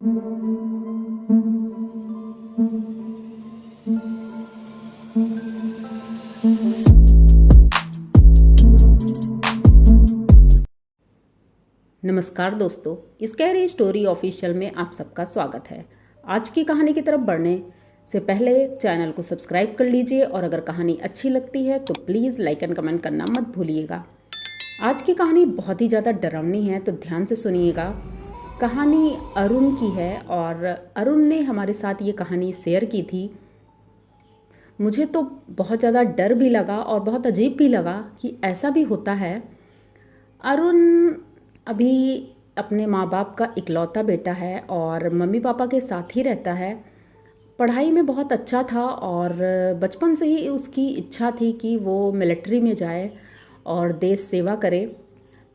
नमस्कार दोस्तों, scary story official में आप सबका स्वागत है। आज की कहानी की तरफ बढ़ने से पहले चैनल को सब्सक्राइब कर लीजिए और अगर कहानी अच्छी लगती है तो प्लीज़ लाइक एंड कमेंट करना मत भूलिएगा। आज की कहानी बहुत ही ज़्यादा डरावनी है, तो ध्यान से सुनिएगा। कहानी अरुण की है और अरुण ने हमारे साथ ये कहानी शेयर की थी। मुझे तो बहुत ज़्यादा डर भी लगा और बहुत अजीब भी लगा कि ऐसा भी होता है। अरुण अभी अपने माँ बाप का इकलौता बेटा है और मम्मी पापा के साथ ही रहता है। पढ़ाई में बहुत अच्छा था और बचपन से ही उसकी इच्छा थी कि वो मिलिट्री में जाए और देश सेवा करे।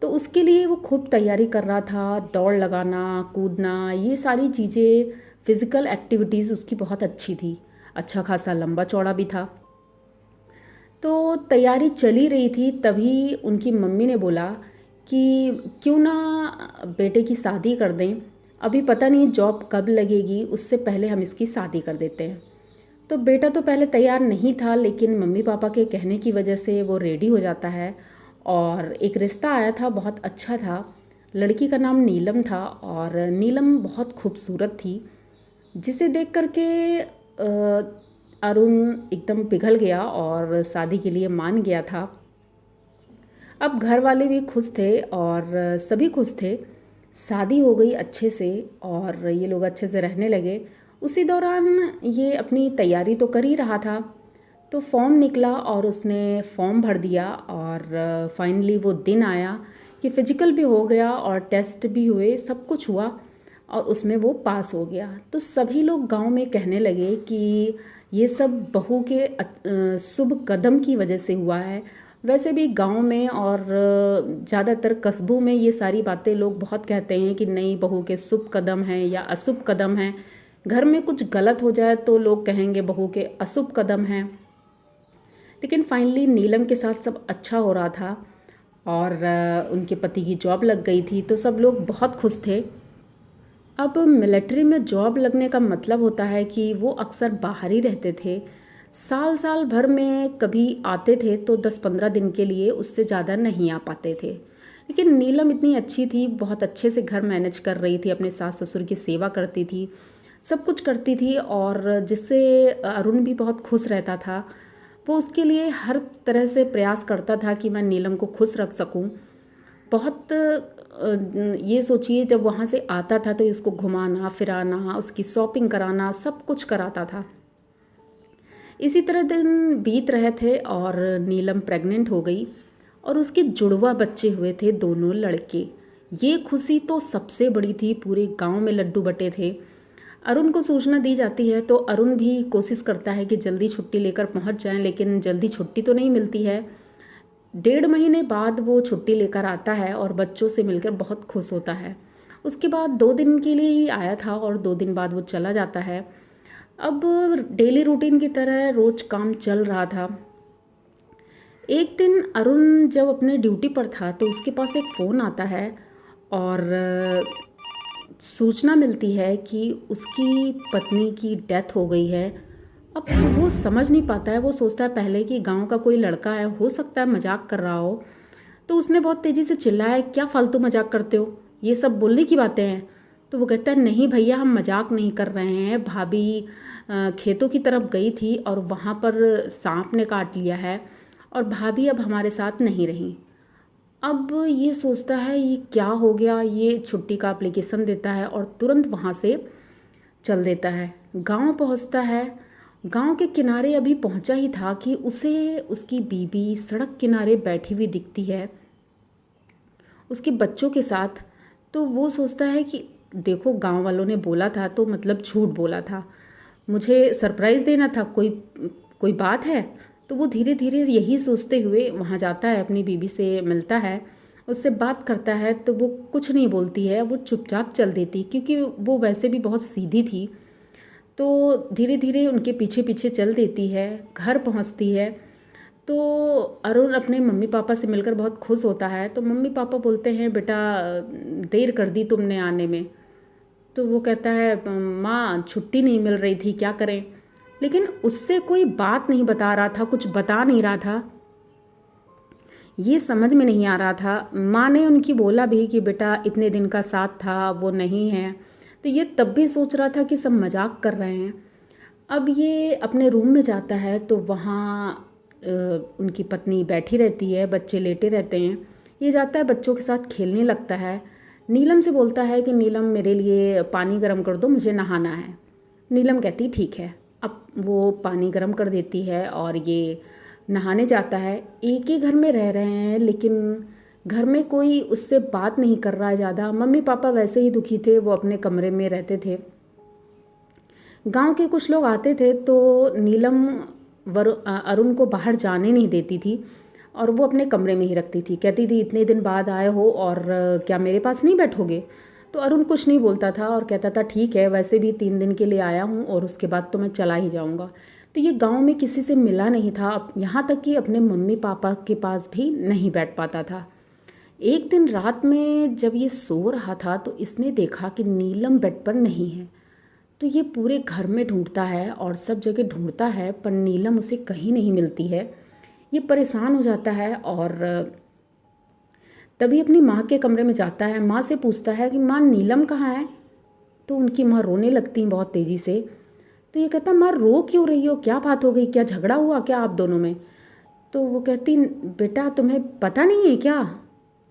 तो उसके लिए वो खूब तैयारी कर रहा था। दौड़ लगाना, कूदना, ये सारी चीज़ें, फिज़िकल एक्टिविटीज़ उसकी बहुत अच्छी थी। अच्छा खासा लंबा चौड़ा भी था। तो तैयारी चली रही थी, तभी उनकी मम्मी ने बोला कि क्यों ना बेटे की शादी कर दें। अभी पता नहीं जॉब कब लगेगी, उससे पहले हम इसकी शादी कर देते हैं। तो बेटा तो पहले तैयार नहीं था, लेकिन मम्मी पापा के कहने की वजह से वो रेडी हो जाता है और एक रिश्ता आया था, बहुत अच्छा था। लड़की का नाम नीलम था और नीलम बहुत खूबसूरत थी, जिसे देख करके अरुण एकदम पिघल गया और शादी के लिए मान गया था। अब घर वाले भी खुश थे और सभी खुश थे। शादी हो गई अच्छे से और ये लोग अच्छे से रहने लगे। उसी दौरान ये अपनी तैयारी तो कर ही रहा था, तो फॉर्म निकला और उसने फॉर्म भर दिया और फाइनली वो दिन आया कि फिजिकल भी हो गया और टेस्ट भी हुए, सब कुछ हुआ और उसमें वो पास हो गया। तो सभी लोग गांव में कहने लगे कि ये सब बहू के शुभ कदम की वजह से हुआ है। वैसे भी गांव में और ज़्यादातर कस्बों में ये सारी बातें लोग बहुत कहते हैं कि नई बहू के शुभ कदम हैं या अशुभ कदम हैं। घर में कुछ गलत हो जाए तो लोग कहेंगे बहू के अशुभ कदम हैं। लेकिन फाइनली नीलम के साथ सब अच्छा हो रहा था और उनके पति की जॉब लग गई थी, तो सब लोग बहुत खुश थे। अब मिलिट्री में जॉब लगने का मतलब होता है कि वो अक्सर बाहर ही रहते थे। साल साल भर में कभी आते थे तो 10-15 दिन के लिए, उससे ज़्यादा नहीं आ पाते थे। लेकिन नीलम इतनी अच्छी थी, बहुत अच्छे से घर मैनेज कर रही थी, अपने सास ससुर की सेवा करती थी, सब कुछ करती थी और जिससे अरुण भी बहुत खुश रहता था। वो उसके लिए हर तरह से प्रयास करता था कि मैं नीलम को खुश रख सकूं। बहुत ये सोचिए, जब वहाँ से आता था तो इसको घुमाना फिराना, उसकी शॉपिंग कराना, सब कुछ कराता था। इसी तरह दिन बीत रहे थे और नीलम प्रेग्नेंट हो गई और उसके जुड़वा बच्चे हुए थे, दोनों लड़के। ये खुशी तो सबसे बड़ी थी, पूरे गांव में लड्डू बटे थे। अरुण को सूचना दी जाती है तो अरुण भी कोशिश करता है कि जल्दी छुट्टी लेकर पहुंच जाएं, लेकिन जल्दी छुट्टी तो नहीं मिलती है। 1.5 महीने बाद वो छुट्टी लेकर आता है और बच्चों से मिलकर बहुत खुश होता है। उसके बाद 2 दिन के लिए ही आया था और 2 दिन बाद वो चला जाता है। अब डेली रूटीन की तरह रोज काम चल रहा था। एक दिन अरुण जब अपने ड्यूटी पर था तो उसके पास एक फ़ोन आता है और सूचना मिलती है कि उसकी पत्नी की डेथ हो गई है। अब वो समझ नहीं पाता है, वो सोचता है पहले कि गांव का कोई लड़का है, हो सकता है मजाक कर रहा हो। तो उसने बहुत तेज़ी से चिल्लाया, क्या फालतू मजाक करते हो, ये सब बोलने की बातें हैं। तो वो कहता है नहीं भैया, हम मजाक नहीं कर रहे हैं। भाभी खेतों की तरफ गई थी और वहाँ पर सांप ने काट लिया है और भाभी अब हमारे साथ नहीं रही। अब ये सोचता है ये क्या हो गया, ये छुट्टी का एप्लीकेशन देता है और तुरंत वहाँ से चल देता है। गांव पहुँचता है। गांव के किनारे अभी पहुँचा ही था कि उसे उसकी बीवी सड़क किनारे बैठी हुई दिखती है उसके बच्चों के साथ। तो वो सोचता है कि देखो, गांव वालों ने बोला था तो मतलब झूठ बोला था, मुझे सरप्राइज़ देना था, कोई कोई बात है। तो वो धीरे धीरे यही सोचते हुए वहाँ जाता है, अपनी बीवी से मिलता है, उससे बात करता है। तो वो कुछ नहीं बोलती है, वो चुपचाप चल देती, क्योंकि वो वैसे भी बहुत सीधी थी। तो धीरे धीरे उनके पीछे पीछे चल देती है, घर पहुँचती है। तो अरुण अपने मम्मी पापा से मिलकर बहुत खुश होता है। तो मम्मी पापा बोलते हैं बेटा, देर कर दी तुमने आने में। तो वो कहता है माँ छुट्टी नहीं मिल रही थी, क्या करें। लेकिन उससे कोई बात नहीं बता रहा था, कुछ बता नहीं रहा था। ये समझ में नहीं आ रहा था। माँ ने उनकी बोला भी कि बेटा इतने दिन का साथ था, वो नहीं है। तो ये तब भी सोच रहा था कि सब मजाक कर रहे हैं। अब ये अपने रूम में जाता है तो वहाँ उनकी पत्नी बैठी रहती है, बच्चे लेटे रहते हैं। ये जाता है बच्चों के साथ खेलने लगता है। नीलम से बोलता है कि नीलम मेरे लिए पानी गर्म कर दो, मुझे नहाना है। नीलम कहती ठीक है। अब वो पानी गर्म कर देती है और ये नहाने जाता है। एक ही घर में रह रहे हैं लेकिन घर में कोई उससे बात नहीं कर रहा है ज़्यादा। मम्मी पापा वैसे ही दुखी थे, वो अपने कमरे में रहते थे। गांव के कुछ लोग आते थे तो नीलम अरुण को बाहर जाने नहीं देती थी और वो अपने कमरे में ही रखती थी। कहती थी इतने दिन बाद आए हो और क्या मेरे पास नहीं बैठोगे। तो अरुण कुछ नहीं बोलता था और कहता था ठीक है, वैसे भी 3 दिन के लिए आया हूँ और उसके बाद तो मैं चला ही जाऊँगा। तो ये गांव में किसी से मिला नहीं था, यहाँ तक कि अपने मम्मी पापा के पास भी नहीं बैठ पाता था। एक दिन रात में जब ये सो रहा था तो इसने देखा कि नीलम बेड पर नहीं है। तो ये पूरे घर में ढूंढता है और सब जगह ढूंढता है पर नीलम उसे कहीं नहीं मिलती है। ये परेशान हो जाता है और तभी अपनी माँ के कमरे में जाता है। माँ से पूछता है कि माँ नीलम कहाँ है। तो उनकी माँ रोने लगती हैं बहुत तेज़ी से। तो ये कहता माँ रो क्यों रही हो, क्या बात हो गई, क्या झगड़ा हुआ क्या आप दोनों में। तो वो कहती बेटा तुम्हें पता नहीं है क्या,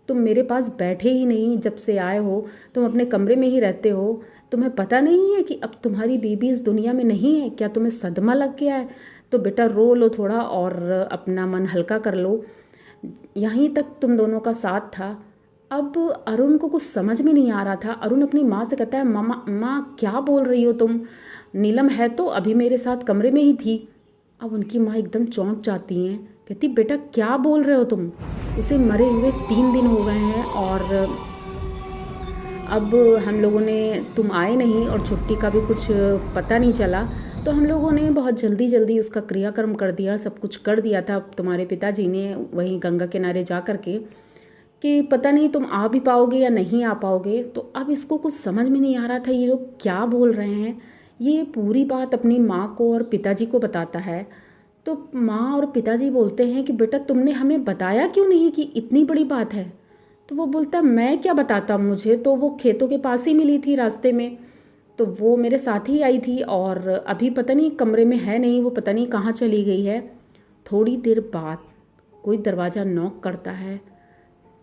तुम मेरे पास बैठे ही नहीं, जब से आए हो तुम अपने कमरे में ही रहते हो। तुम्हें पता नहीं है कि अब तुम्हारी बीबी इस दुनिया में नहीं है, क्या तुम्हें सदमा लग गया है। तो बेटा रो लो थोड़ा और अपना मन हल्का कर लो, यहीं तक तुम दोनों का साथ था। अब अरुण को कुछ समझ में नहीं आ रहा था। अरुण अपनी माँ से कहता है मामा माँ क्या बोल रही हो तुम, नीलम है तो अभी मेरे साथ कमरे में ही थी। अब उनकी माँ एकदम चौंक जाती हैं, कहती बेटा क्या बोल रहे हो तुम, उसे मरे हुए 3 दिन हो गए हैं और अब हम लोगों ने, तुम आए नहीं और छुट्टी का भी कुछ पता नहीं चला, तो हम लोगों ने बहुत जल्दी जल्दी उसका क्रियाक्रम कर दिया, सब कुछ कर दिया था तुम्हारे पिताजी ने वहीं गंगा किनारे जा कर के, कि पता नहीं तुम आ भी पाओगे या नहीं आ पाओगे। तो अब इसको कुछ समझ में नहीं आ रहा था ये लोग क्या बोल रहे हैं। ये पूरी बात अपनी माँ को और पिताजी को बताता है। तो माँ और पिताजी बोलते हैं कि बेटा तुमने हमें बताया क्यों नहीं कि इतनी बड़ी बात है। तो वो बोलता मैं क्या बताता, मुझे तो वो खेतों के पास ही मिली थी रास्ते में, तो वो मेरे साथ ही आई थी और अभी पता नहीं कमरे में है नहीं, वो पता नहीं कहाँ चली गई है। थोड़ी देर बाद कोई दरवाज़ा नॉक करता है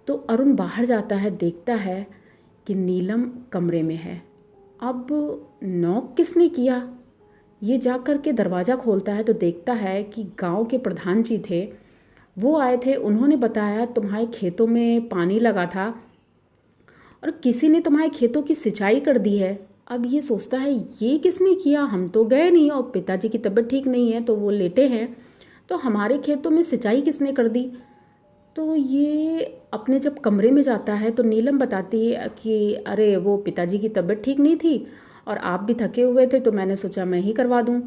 तो अरुण बाहर जाता है, देखता है कि नीलम कमरे में है। अब नॉक किसने किया, ये जा कर के दरवाज़ा खोलता है तो देखता है कि गांव के प्रधान जी थे, वो आए थे। उन्होंने बताया तुम्हारे खेतों में पानी लगा था और किसी ने तुम्हारे खेतों की सिंचाई कर दी है। अब ये सोचता है ये किसने किया, हम तो गए नहीं और पिताजी की तबीयत ठीक नहीं है तो वो लेटे हैं, तो हमारे खेतों में सिंचाई किसने कर दी। तो ये अपने जब कमरे में जाता है तो नीलम बताती है कि अरे वो पिताजी की तबीयत ठीक नहीं थी और आप भी थके हुए थे तो मैंने सोचा मैं ही करवा दूं,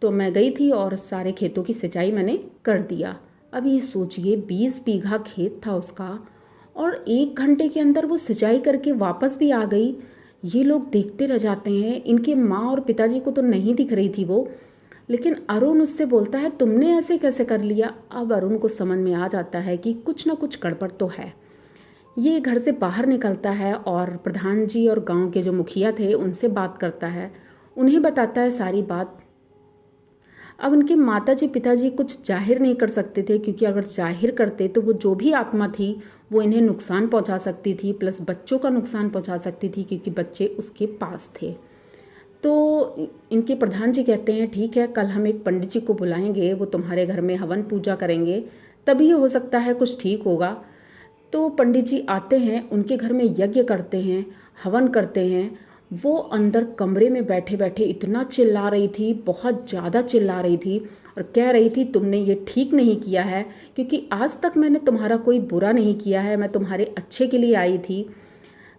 तो मैं गई थी और सारे खेतों की सिंचाई मैंने कर दिया। अब ये सोचिए 20 बीघा खेत था उसका और 1 घंटे के अंदर वो सिंचाई करके वापस भी आ गई। ये लोग देखते रह जाते हैं, इनके माँ और पिताजी को तो नहीं दिख रही थी वो, लेकिन अरुण उससे बोलता है तुमने ऐसे कैसे कर लिया। अब अरुण को समझ में आ जाता है कि कुछ ना कुछ गड़बड़ तो है। ये घर से बाहर निकलता है और प्रधान जी और गांव के जो मुखिया थे उनसे बात करता है, उन्हें बताता है सारी बात। अब उनके माताजी पिताजी कुछ जाहिर नहीं कर सकते थे क्योंकि अगर जाहिर करते तो वो जो भी आत्मा थी वो इन्हें नुकसान पहुंचा सकती थी, प्लस बच्चों का नुकसान पहुंचा सकती थी क्योंकि बच्चे उसके पास थे। तो इनके प्रधान जी कहते हैं ठीक है, कल हम एक पंडित जी को बुलाएंगे, वो तुम्हारे घर में हवन पूजा करेंगे, तभी हो सकता है कुछ ठीक होगा। तो पंडित जी आते हैं, उनके घर में यज्ञ करते हैं, हवन करते हैं। वो अंदर कमरे में बैठे बैठे इतना चिल्ला रही थी, बहुत ज़्यादा चिल्ला रही थी और कह रही थी तुमने ये ठीक नहीं किया है क्योंकि आज तक मैंने तुम्हारा कोई बुरा नहीं किया है, मैं तुम्हारे अच्छे के लिए आई थी।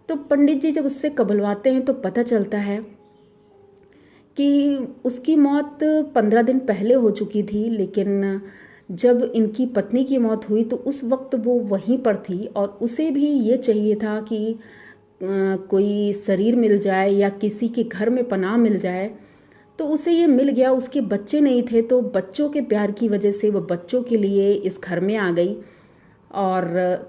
तो पंडित जी जब उससे कबलवाते हैं तो पता चलता है कि उसकी मौत 15 दिन पहले हो चुकी थी, लेकिन जब इनकी पत्नी की मौत हुई तो उस वक्त वो वहीं पर थी और उसे भी ये चाहिए था कि कोई शरीर मिल जाए या किसी के घर में पनाह मिल जाए, तो उसे ये मिल गया। उसके बच्चे नहीं थे तो बच्चों के प्यार की वजह से वो बच्चों के लिए इस घर में आ गई और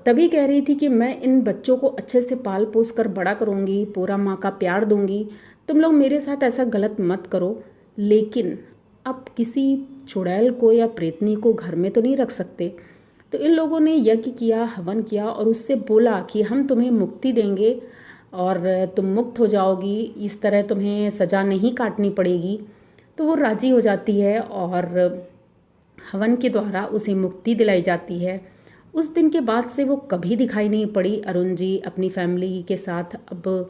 तभी कह रही थी कि मैं इन बच्चों को अच्छे से पाल पोस कर बड़ा करूँगी, पूरा माँ का प्यार दूँगी, तुम लोग मेरे साथ ऐसा गलत मत करो। लेकिन अब किसी चुड़ैल को या प्रेतनी को घर में तो नहीं रख सकते, तो इन लोगों ने यज्ञ किया, हवन किया और उससे बोला कि हम तुम्हें मुक्ति देंगे और तुम मुक्त हो जाओगी, इस तरह तुम्हें सज़ा नहीं काटनी पड़ेगी। तो वो राज़ी हो जाती है और हवन के द्वारा उसे मुक्ति दिलाई जाती है। उस दिन के बाद से वो कभी दिखाई नहीं पड़ी। अरुण जी अपनी फैमिली के साथ अब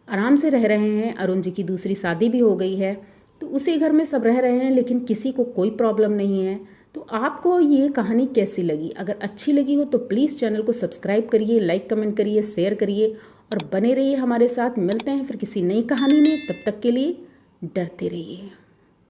आराम से रह रहे हैं। अरुण जी की दूसरी शादी भी हो गई है, तो उसी घर में सब रह रहे हैं, लेकिन किसी को कोई प्रॉब्लम नहीं है। तो आपको ये कहानी कैसी लगी? अगर अच्छी लगी हो तो प्लीज़ चैनल को सब्सक्राइब करिए, लाइक कमेंट करिए, शेयर करिए और बने रहिए हमारे साथ। मिलते हैं फिर किसी नई कहानी में, तब तक के लिए डरते रहिए।